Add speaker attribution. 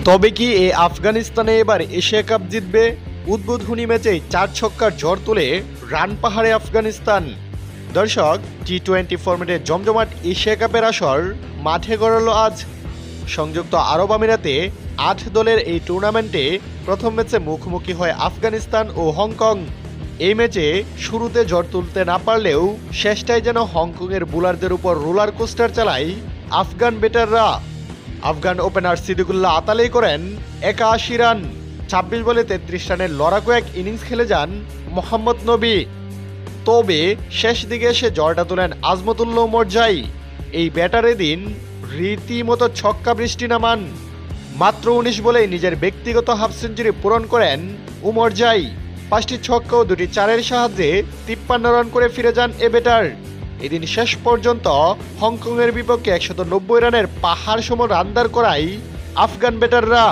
Speaker 1: তবে কি এই আফগানিস্তানে এবার এশিয়া কাপ জিতবে? উদ্বোধনী ম্যাচে 4 ছক্কার ঝড় তুলে রান পাহাড়ে আফগানিস্তান। দর্শক, টি-20 ফরম্যাটে জমজমাট এশিয়া কাপের আসর মাঠে গড়াল আজ। সংযুক্ত আরব আমিরাতে 8 দলের এই টুর্নামেন্টে প্রথম ম্যাচে মুখোমুখি হয় আফগানিস্তান ও হংকং। এই ম্যাচে শুরুতে ঝড় তুলতে না পারলেও শেষটায় যেন হংকংয়ের বোলারদের উপর রোলার কোস্টার চালায় আফগান ব্যাটাররা। আফগান ওপেনার সিদ্দিকুল্লাহ আতালাই করেন 81 রান। 26 বলে 33 রানের লড়াকু এক ইনিংস খেলে যান মোহাম্মদ নবী। তবে শেষ দিকে এসে ঝড়টা তোলেন আজমতুল্লাহ উমরজাই। এই ব্যাটারে দিন রীতিমতো ছক্কা বৃষ্টি নামান। মাত্র 19 বলেই নিজের ব্যক্তিগত হাফ সেঞ্চুরি পূরণ করেন উমরজাই। 5টি ছক্কা ও 2টি চারের সাহায্যে 53 রান করে ফিরে যান এ ব্যাটার। এদিন শেষ পর্যন্ত হংকংয়ের বিপক্ষে 190 রানের পাহাড় সম রানদার করায় আফগান ব্যাটাররা।